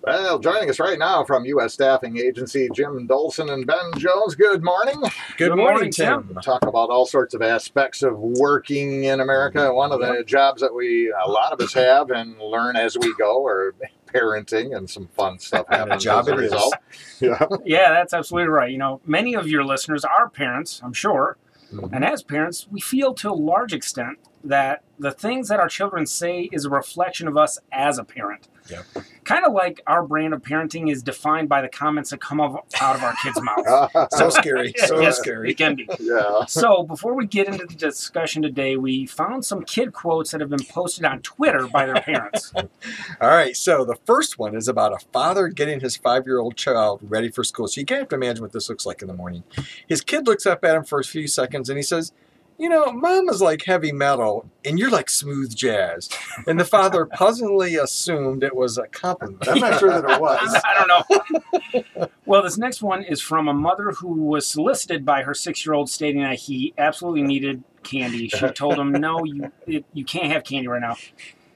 Well, joining us right now from U.S. Staffing Agency, Jim Dolson and Ben Jones. Good morning. Good morning, Tim. Talk about all sorts of aspects of working in America. One of the jobs that a lot of us have and learn as we go, or parenting, and some fun stuff happens as a result. Yeah, that's absolutely right. You know, many of your listeners are parents, I'm sure. Mhm. And as parents, we feel to a large extent that the things that our children say is a reflection of us as a parent. Yep. Kind of like our brand of parenting is defined by the comments that come out of our kids' mouths. So scary. So Yes, scary. it can be. Yeah. So before we get into the discussion today, we found some kid quotes that have been posted on Twitter by their parents. All right, so the first one is about a father getting his 5-year-old child ready for school. So you can't have to imagine what this looks like in the morning. His kid looks up at him for a few seconds and he says, "You know, Mom is like heavy metal and you're like smooth jazz." And the father puzzlingly assumed it was a compliment. I'm not sure that it was. I don't know. Well, this next one is from a mother who was solicited by her 6-year-old stating that he absolutely needed candy. She told him, "No, you can't have candy right now."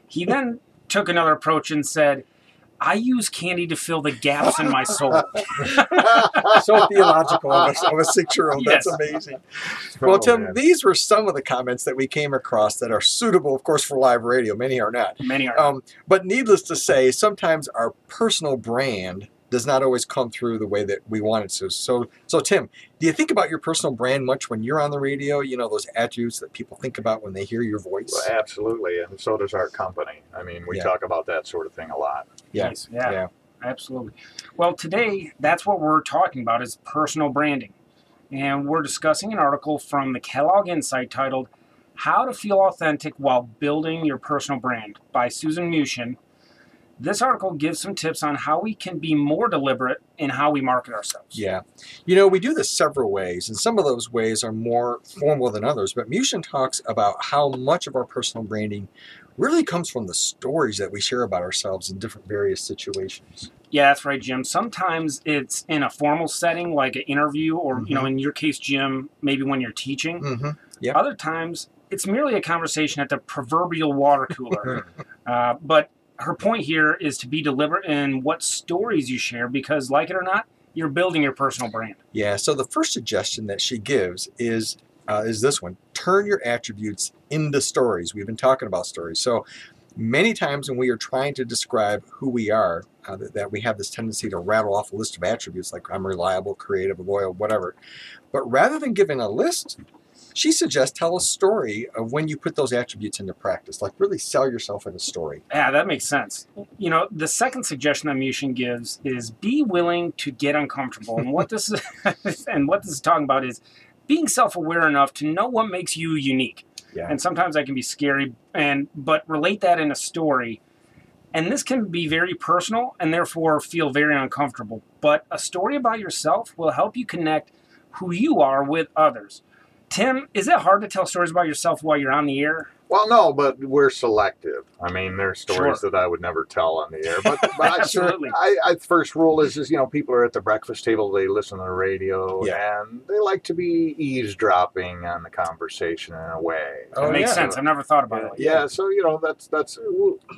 He then took another approach and said, "I use candy to fill the gaps in my soul." So theological of a 6-year-old. Yes. That's amazing. Well, Tim, man. these were some of the comments that we came across that are suitable, of course, for live radio. Many are not. Many are. But needless to say, sometimes our personal brand does not always come through the way that we want it to. So Tim, do you think about your personal brand much when you're on the radio? You know, those attributes that people think about when they hear your voice? Well, absolutely, and so does our company. I mean, we talk about that sort of thing a lot. Nice. Yeah, absolutely. Well, today, that's what we're talking about is personal branding. And we're discussing an article from the Kellogg Insight titled, "How to Feel Authentic While Building Your Personal Brand" by Susan Mushin. This article gives some tips on how we can be more deliberate in how we market ourselves. Yeah. You know, we do this several ways, and some of those ways are more formal than others, but Mushin talks about how much of our personal branding really comes from the stories that we share about ourselves in different various situations. Yeah, that's right, Jim. Sometimes it's in a formal setting like an interview or, you know, in your case, Jim, maybe when you're teaching. Mm-hmm. Yeah. Other times it's merely a conversation at the proverbial water cooler. But her point here is to be deliberate in what stories you share because, like it or not, you're building your personal brand. Yeah, so the first suggestion that she gives is this one: turn your attributes into stories. We've been talking about stories. So many times when we are trying to describe who we are, that we have this tendency to rattle off a list of attributes like I'm reliable, creative, loyal, whatever. But rather than giving a list, she suggests tell a story of when you put those attributes into practice, like really sell yourself in a story. Yeah, that makes sense. You know, the second suggestion that Mushin gives is be willing to get uncomfortable. And what this is talking about is being self-aware enough to know what makes you unique. Yeah. And sometimes that can be scary, but relate that in a story. And this can be very personal and therefore feel very uncomfortable. But a story about yourself will help you connect who you are with others. Tim, is it hard to tell stories about yourself while you're on the air? Well, no, but we're selective. I mean, there's stories that I would never tell on the air. But Absolutely. I first rule is, you know, people are at the breakfast table, they listen to the radio, and they like to be eavesdropping on the conversation in a way. Oh, That makes sense. I've never thought about it like that. Yeah, so, you know, that's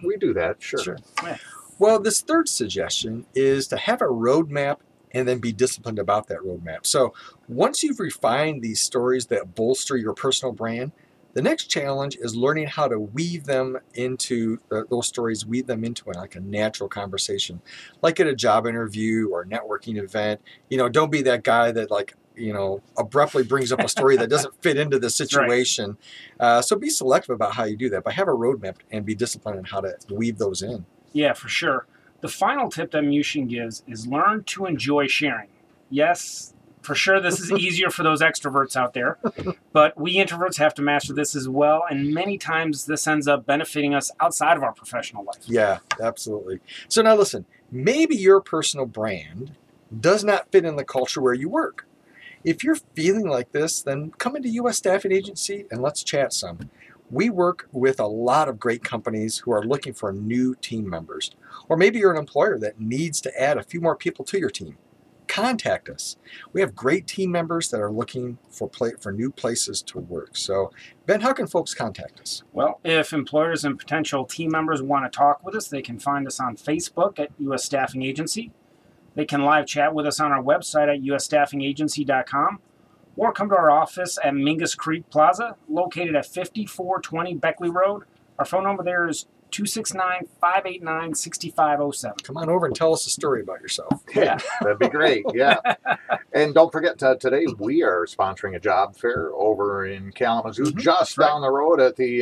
we do that, sure. Yeah. Well, this third suggestion is to have a roadmap and then be disciplined about that roadmap. So once you've refined these stories that bolster your personal brand, the next challenge is learning how to weave them into those stories, weave them into like a natural conversation, like at a job interview or a networking event. You know, don't be that guy that abruptly brings up a story that doesn't fit into the situation. Right. So be selective about how you do that, but have a roadmap and be disciplined in how to weave those in. Yeah, for sure. The final tip that Mushin gives is learn to enjoy sharing. Yes, for sure this is easier for those extroverts out there, but we introverts have to master this as well, and many times this ends up benefiting us outside of our professional life. Yeah, absolutely. So now listen, maybe your personal brand does not fit in the culture where you work. If you're feeling like this, then come into U.S. Staffing Agency and let's chat some. We work with a lot of great companies who are looking for new team members. Or maybe you're an employer that needs to add a few more people to your team. contact us. We have great team members that are looking for new places to work. So, Ben, how can folks contact us? Well, if employers and potential team members want to talk with us, they can find us on Facebook at U.S. Staffing Agency. They can live chat with us on our website at usstaffingagency.com, or come to our office at Mingus Creek Plaza, located at 5420 Beckley Road. Our phone number there is 269-589-6507. Come on over and tell us a story about yourself. Yeah, that'd be great. Yeah. And don't forget, today we are sponsoring a job fair over in Kalamazoo, just down the road at the,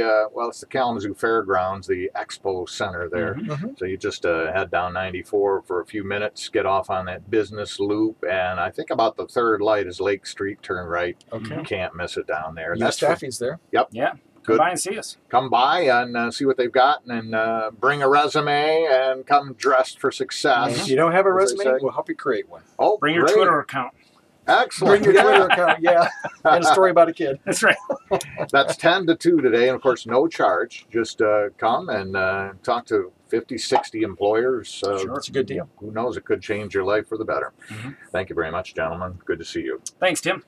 it's the Kalamazoo Fairgrounds, the Expo Center there. So you just head down 94 for a few minutes, get off on that business loop, and I think about the third light is Lake Street, turn right. Okay. You can't miss it down there. U.S. Staffing's there. Yep. Yeah. Come by and see us. Come by and see what they've got, and bring a resume and come dressed for success. If you don't have a resume, we'll help you create one. Oh, bring your Twitter account. Excellent. Bring your Twitter account, and a story about a kid. That's right. That's 10 to 2 today, and of course, no charge. Just come and talk to 50, 60 employers. Sure, it's a good deal. Who knows? It could change your life for the better. Thank you very much, gentlemen. Good to see you. Thanks, Tim.